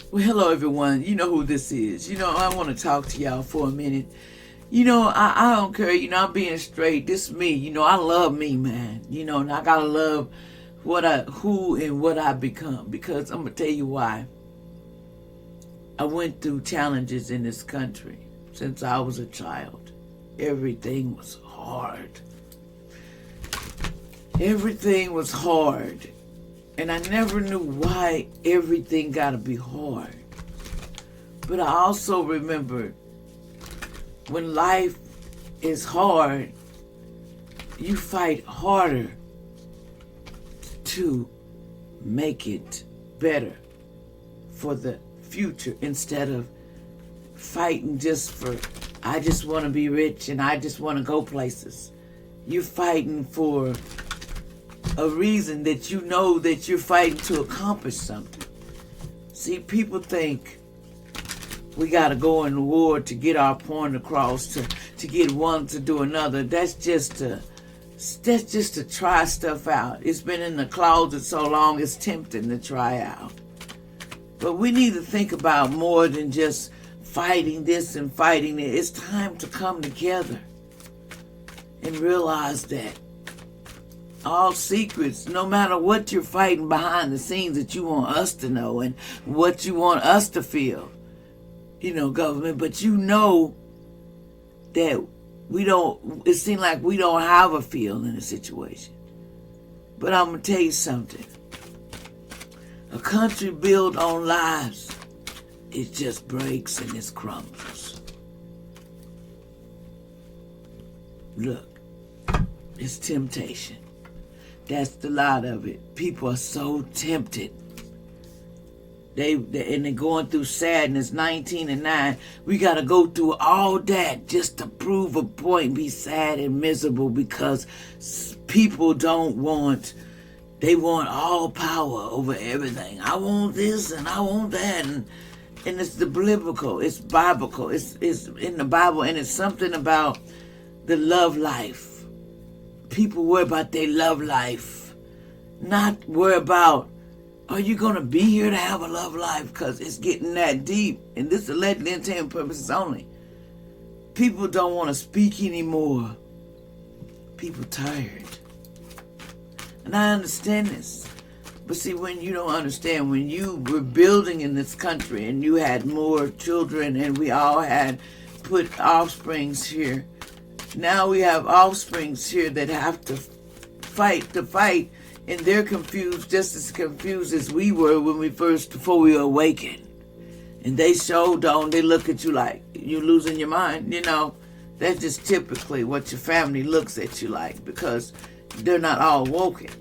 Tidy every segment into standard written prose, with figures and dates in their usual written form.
Well, hello everyone. You know who this is. I want to talk to y'all for a minute. I don't care. I'm being straight. This is me. I love me, man. And I gotta love who and what I become. Because I'm gonna tell you why. I went through challenges in this country since I was a child. Everything was hard. Everything was hard. And I never knew why everything gotta be hard. But I also remembered when life is hard, you fight harder to make it better for the future instead of fighting just for, I just want to be rich and I just want to go places. You're fighting for a reason that you know that you're fighting to accomplish something. See, people think we got to go in war to get our point across, to get one to do another. That's just to try stuff out. It's been in the closet so long, it's tempting to try out. But we need to think about more than just fighting this and fighting that. It's time to come together and realize that all secrets, no matter what you're fighting behind the scenes that you want us to know and what you want us to feel, government, but that it seems like we don't have a feel in a situation. But I'm going to tell you something. A country built on lies, it just breaks and it crumbles. Look, it's temptation. That's the lot of it. People are so tempted. They're going through sadness, 19 and 9. We got to go through all that just to prove a point, be sad and miserable because people they want all power over everything. I want this and I want that. And it's the biblical, it's biblical, it's in the Bible, and it's something about the love life. People worry about their love life, not worry about, are you going to be here to have a love life? Because it's getting that deep. And this is allegedly entertainment purposes only. People don't want to speak anymore. People tired. And I understand this. But see, when you don't understand, when you were building in this country and you had more children and we all had put offsprings here, now we have offsprings here that have to fight, and they're confused, just as confused as we were before we were awakened. And they they look at you like you're losing your mind. That's just typically what your family looks at you like, because they're not all woken.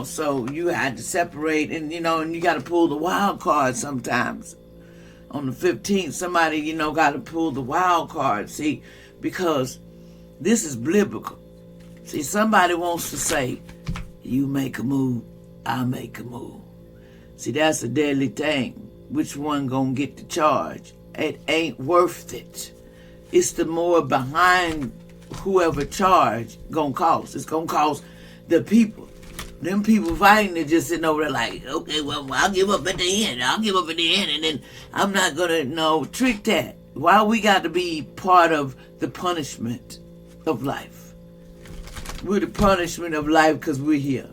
So you had to separate, and you got to pull the wild card sometimes. On the 15th, somebody, got to pull the wild card, see, because this is biblical. See, somebody wants to say, you make a move, I make a move. See, that's a deadly thing. Which one gonna get the charge? It ain't worth it. It's the more behind whoever charge gonna cost. It's gonna cost the people. Them people fighting, they're just sitting over there like, okay, well, I'll give up at the end. And then I'm not gonna, trick that. Why we got to be part of the punishment of life? We're the punishment of life because we're here.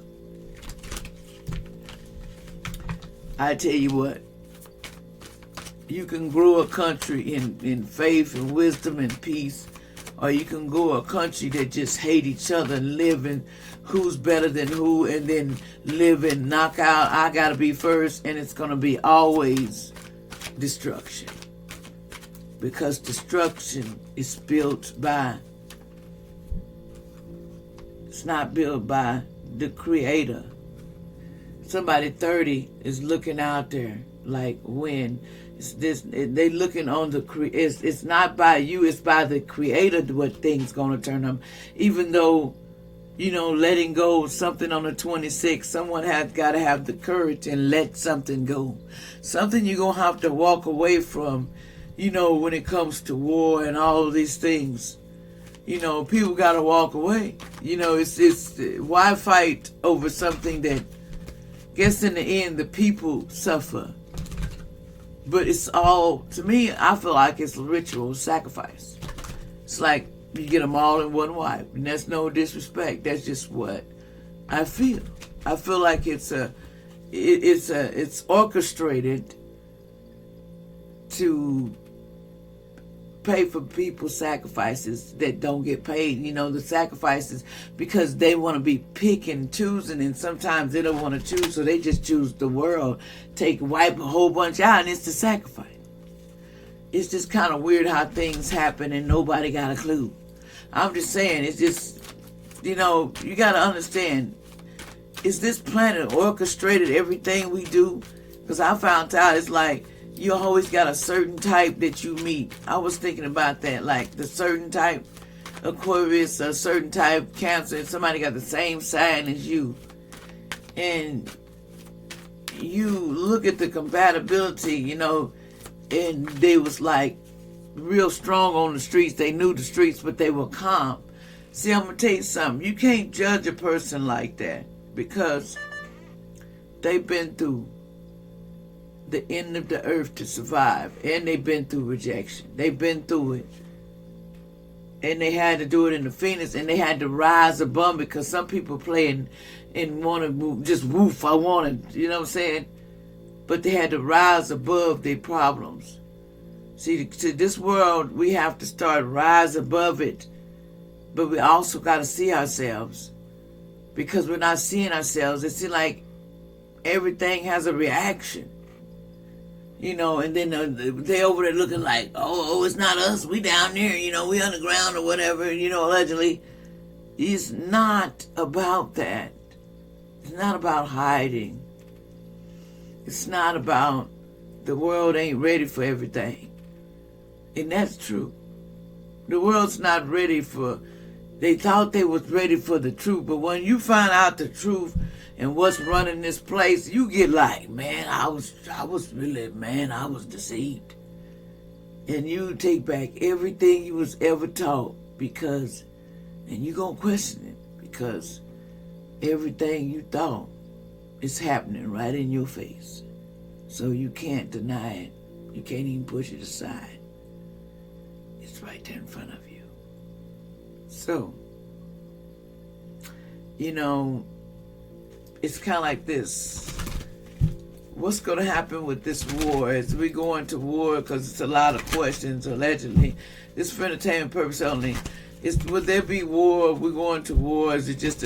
I tell you what, you can grow a country in faith and wisdom and peace, or you can grow a country that just hate each other and live in who's better than who, and then live in knockout, I gotta be first, and it's gonna be always destruction. Because destruction is built by, it's not built by the Creator. Somebody 30 is looking out there like, when they looking on it's not by you, it's by the Creator what things gonna turn them. Even though, letting go of something on the 26th, someone has got to have the courage and let something go. Something you're gonna have to walk away from, when it comes to war and all of these things. People got to walk away. It's why fight over something that, guess in the end, the people suffer. But it's all, to me, I feel like it's a ritual sacrifice. It's like you get them all in one wife. And that's no disrespect. That's just what I feel. I feel like it's orchestrated to pay for people's sacrifices that don't get paid. You know, the sacrifices, because they want to be picking and choosing, and sometimes they don't want to choose, so they just choose the world, wipe a whole bunch out, and it's the sacrifice. It's just kind of weird how things happen and nobody got a clue. I'm just saying, it's just, you know, you got to understand, is this planet orchestrated everything we do? Because I found out it's like you always got a certain type that you meet. I was thinking about that, like the certain type Aquarius, a certain type Cancer, and somebody got the same sign as you. And you look at the compatibility, you know, and they was like real strong on the streets. They knew the streets, but they were calm. See, I'm going to tell you something. You can't judge a person like that because they've been through the end of the earth to survive, and they've been through rejection. They've been through it, and they had to do it in the Phoenix, and they had to rise above, because some people play and want to just woof. I want to, you know what I'm saying? But they had to rise above their problems. See, to this world, we have to start rise above it, but we also got to see ourselves, because we're not seeing ourselves. It seems like everything has a reaction. You know, and then they over there looking like, oh, it's not us. We down there, you know, we underground or whatever, you know, allegedly. It's not about that. It's not about hiding. It's not about the world ain't ready for everything. And that's true. The world's not ready for, they thought they was ready for the truth, but when you find out the truth and what's running this place, you get like, man, I was deceived. And you take back everything you was ever taught, because, and you gonna question it, because everything you thought is happening right in your face. So you can't deny it. You can't even push it aside. It's right there in front of you. So, you know, it's kind of like this. What's going to happen with this war as we go into war? Because it's a lot of questions, allegedly. This for entertainment purpose only. Would there be war? We're going to war. Is it just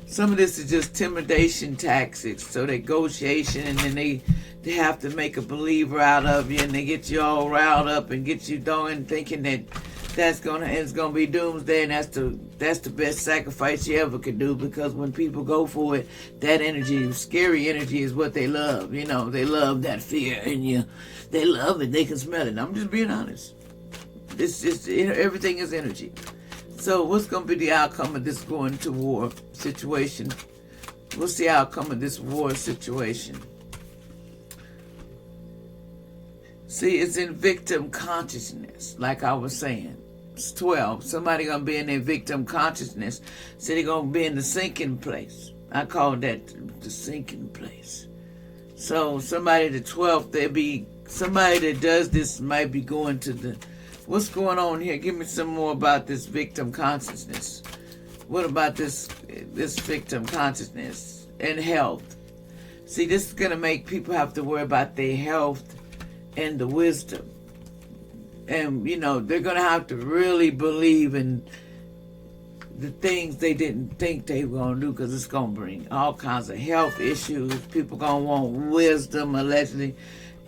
some of this is just intimidation tactics. So negotiation, and then they have to make a believer out of you, and they get you all riled up and get you going, thinking that it's gonna be doomsday, and that's the best sacrifice you ever could do, because when people go for it, that energy, scary energy, is what they love. You know, they love that fear in you. They love it. They can smell it. I'm just being honest. Everything is energy. So what's going to be the outcome of this going to war situation? What's the outcome of this war situation? See, it's in victim consciousness, like I was saying. It's 12. Somebody going to be in their victim consciousness. So they're going to be in the sinking place. I call that the sinking place. So somebody, the 12th, there'll be somebody that does this might be going to the... What's going on here? Give me some more about this victim consciousness. What about this victim consciousness and health? See, this is going to make people have to worry about their health and the wisdom. And, you know, they're going to have to really believe in the things they didn't think they were going to do, because it's going to bring all kinds of health issues. People going to want wisdom, allegedly.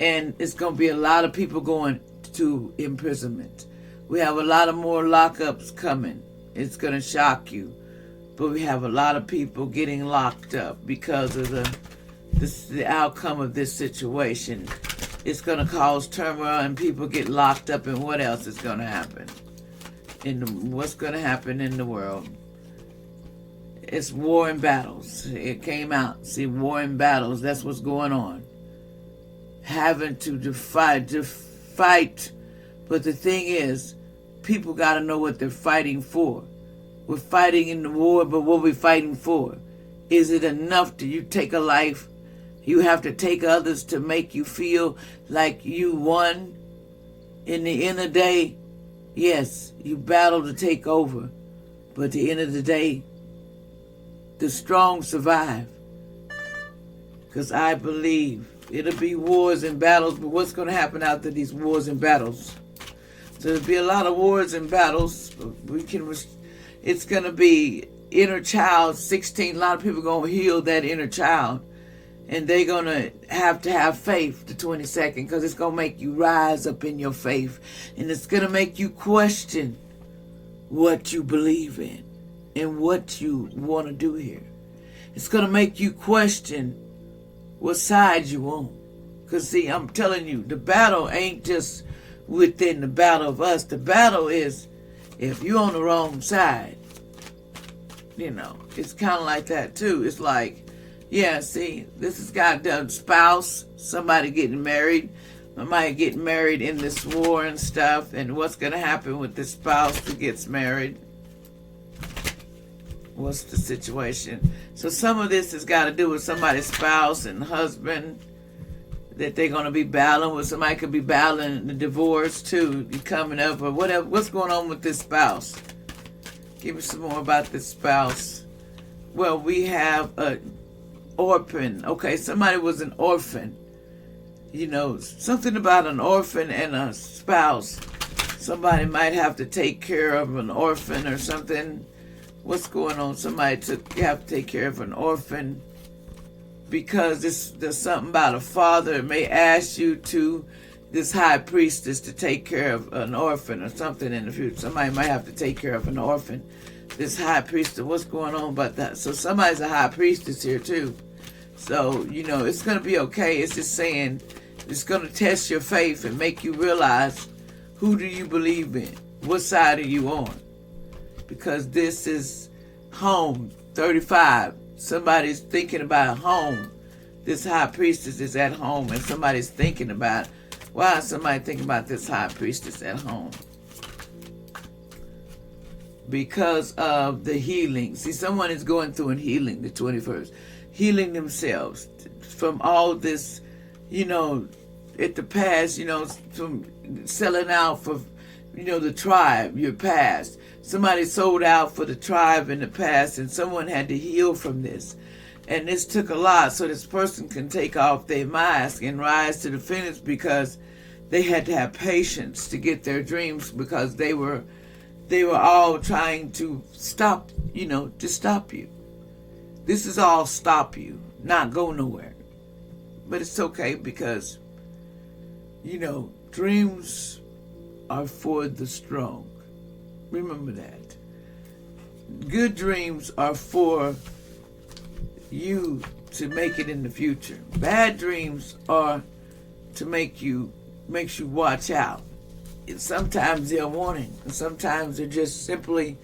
And it's going to be a lot of people going to imprisonment. We have a lot of more lockups coming. It's going to shock you. But we have a lot of people getting locked up because of the outcome of this situation. It's going to cause turmoil, and people get locked up, and what else is going to happen? What's going to happen in the world? It's war and battles. It came out. See, war and battles, that's what's going on. Having to fight. But the thing is, people got to know what they're fighting for. We're fighting in the war, but what we're fighting for? Is it enough? Do you take a life You have to take others to make you feel like you won. In the end of the day, yes, you battle to take over. But at the end of the day, the strong survive. Because I believe it'll be wars and battles, but what's going to happen after these wars and battles? So there'll be a lot of wars and battles. It's going to be inner child 16. A lot of people are going to heal that inner child. And they're going to have faith the 22nd, because it's going to make you rise up in your faith. And it's going to make you question what you believe in and what you want to do here. It's going to make you question what side you on. Because, see, I'm telling you, the battle ain't just within the battle of us. The battle is if you're on the wrong side. It's kind of like that, too. It's like, yeah, see, this has got the spouse, somebody getting married. Somebody getting married in this war and stuff. And what's going to happen with the spouse that gets married? What's the situation? So some of this has got to do with somebody's spouse and husband that they're going to be battling with. Somebody could be battling the divorce too, coming up, or whatever. What's going on with this spouse? Give me some more about this spouse. Well, we have a orphan. Okay, somebody was an orphan. Something about an orphan and a spouse. Somebody might have to take care of an orphan or something. What's going on? You have to take care of an orphan because there's something about a father may ask you to, this high priestess, to take care of an orphan or something in the future. Somebody might have to take care of an orphan. This high priestess, what's going on about that? So somebody's a high priestess here too. So, it's going to be okay. It's just saying it's going to test your faith and make you realize, who do you believe in? What side are you on? Because this is home 35. Somebody's thinking about home. This high priestess is at home, and somebody's thinking about, why is somebody thinking about this high priestess at home? Because of the healing. See, someone is going through a healing, the 21st. Healing themselves from all this, at the past, from selling out for, the tribe, your past. Somebody sold out for the tribe in the past, and someone had to heal from this. And this took a lot, so this person can take off their mask and rise to the finish, because they had to have patience to get their dreams, because they were all trying to stop, to stop you. This is all stop you, not go nowhere. But it's okay, because, dreams are for the strong. Remember that. Good dreams are for you to make it in the future. Bad dreams are to makes you watch out. And sometimes they're warning, and sometimes they're just simply,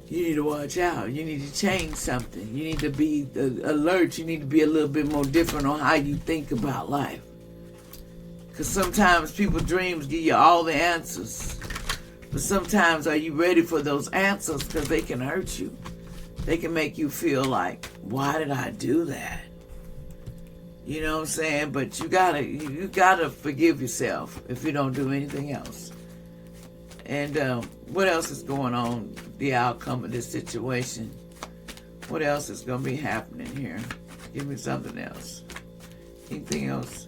you need to watch out. You need to change something. You need to be alert. You need to be a little bit more different on how you think about life. Because sometimes people's dreams give you all the answers. But sometimes, are you ready for those answers? Because they can hurt you. They can make you feel like, why did I do that? You know what I'm saying? But you gotta forgive yourself if you don't do anything else. And what else is going on? The outcome of this situation. What else is going to be happening here? Give me something else. Anything else?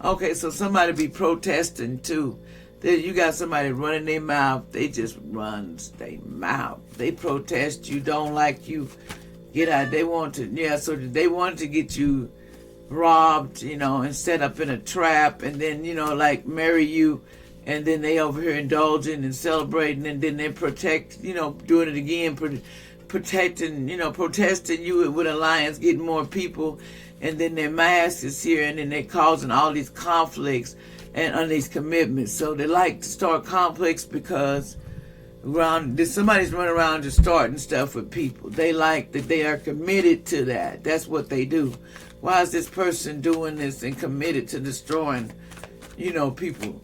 Okay, so somebody be protesting too. You got somebody running their mouth. They just run their mouth. They protest you, don't like you. Get out. They want to, so they wanted to get you robbed, and set up in a trap, and then, like marry you, and then they over here indulging and celebrating, and then they protect, doing it again, protesting you with alliance, getting more people, and then their mask is here, and then they're causing all these conflicts and on these commitments. So they like to start conflicts because somebody's running around just starting stuff with people. They like that they are committed to that. That's what they do. Why is this person doing this and committed to destroying, people,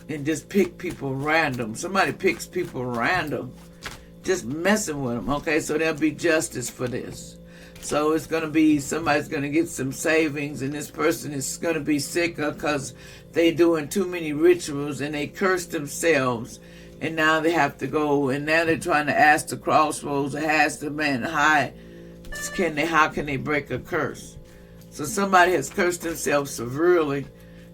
and just pick people random? Somebody picks people random, just messing with them. Okay, so there'll be justice for this. So it's going to be, somebody's going to get some savings, and this person is going to be sicker because they doing too many rituals and they curse themselves. And now they have to go, and now they're trying to ask the crossroads, or ask the man, how can they break a curse? So somebody has cursed themselves severely,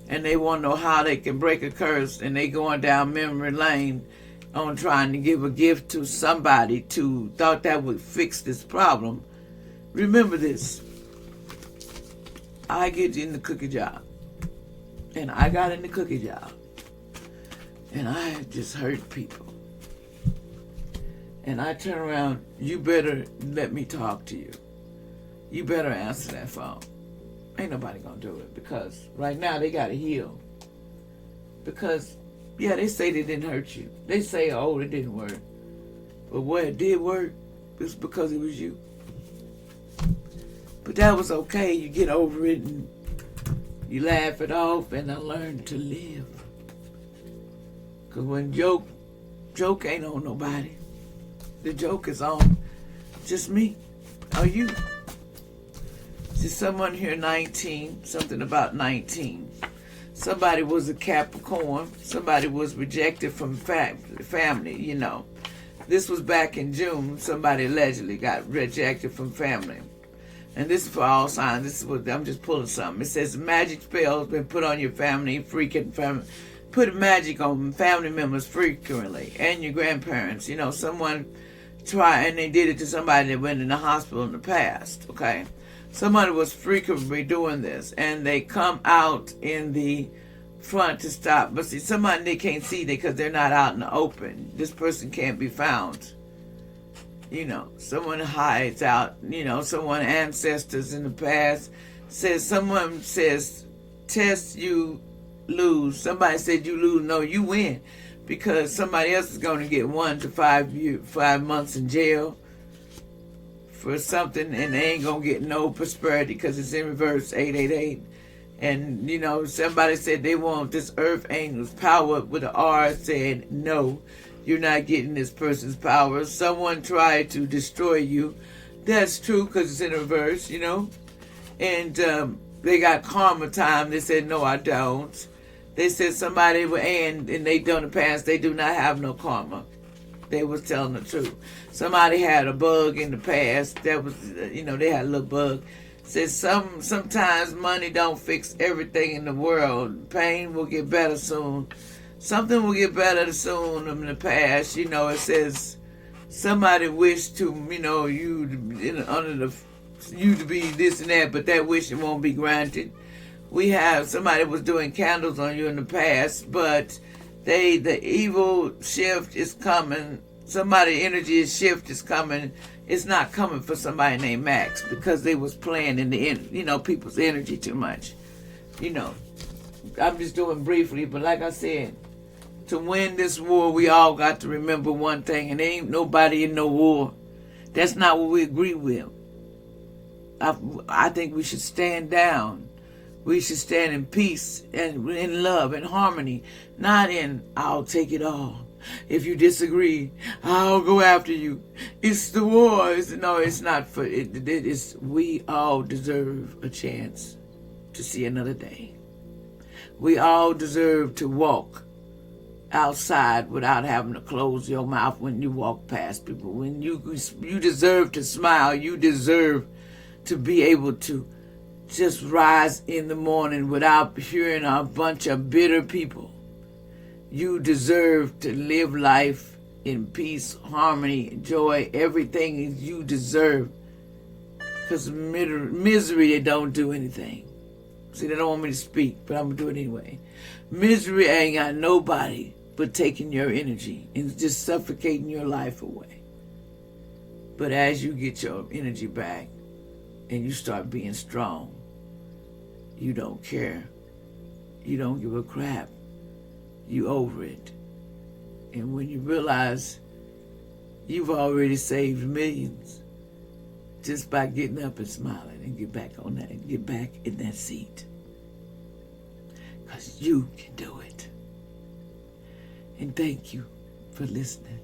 and they want to know how they can break a curse, and they going down memory lane on trying to give a gift to somebody to thought that would fix this problem. Remember this. I get in the cookie job, and I got in the cookie job, and I just hurt people. And I turn around, you better let me talk to you. You better answer that phone. Ain't nobody gonna do it, because right now they gotta heal. Because, yeah, they say they didn't hurt you. They say, oh, it didn't work. But what it did work, it's because it was you. But that was okay. You get over it and you laugh it off, and I learned to live. Because when joke ain't on nobody. The joke is on just me or you. There's someone here 19, something about 19. Somebody was a Capricorn. Somebody was rejected from family, you know. This was back in June. Somebody allegedly got rejected from family. And this is for all signs. This is what I'm just pulling something. It says magic spells been put on your family, freaking family. Put magic on family members frequently, and your grandparents. You know, someone tried, and they did it to somebody that went in the hospital in the past, okay? Somebody was frequently doing this, and they come out in the front to stop. But see, somebody they can't see because they're not out in the open. This person can't be found. You know, someone hides out. You know, someone ancestors in the past someone says, test you lose. Somebody said you lose. No, you win, because somebody else is going to get 1 to 5 months in jail for something, and they ain't gonna get no prosperity because it's in reverse, 888. And you know, somebody said they want this earth angel's power with an R. Said no, you're not getting this person's power. Someone tried to destroy you. That's true, because it's in reverse, you know. And they got karma time. They said no, I don't. They said somebody and they done the past, they do not have no karma. They was telling the truth. Somebody had a bug in the past. That was, you know, they had a little bug. Said sometimes money don't fix everything in the world. Pain will get better soon. Something will get better soon in the past. You know, it says somebody wished to, you know, you to be this and that, but that wish won't be granted. We have somebody was doing candles on you in the past, but the evil shift is coming. Somebody energy shift is coming. It's not coming for somebody named Max, because they was playing in the people's energy too much. You know, I'm just doing briefly, but like I said, to win this war, we all got to remember one thing, and there ain't nobody in no war. That's not what we agree with. I think we should stand down. We should stand in peace and in love and harmony, not in I'll take it all. If you disagree, I'll go after you. It's the war. No, it's not for it. It's we all deserve a chance to see another day. We all deserve to walk outside without having to close your mouth when you walk past people. When you deserve to smile. You deserve to be able to just rise in the morning without hearing a bunch of bitter people. You deserve to live life in peace, harmony, joy, everything you deserve. Because misery, they don't do anything. See, they don't want me to speak, but I'm going to do it anyway. Misery ain't got nobody but taking your energy and just suffocating your life away. But as you get your energy back and you start being strong, you don't care. You don't give a crap. You over it. And when you realize you've already saved millions just by getting up and smiling and get back on that and get back in that seat. Because you can do it. And thank you for listening.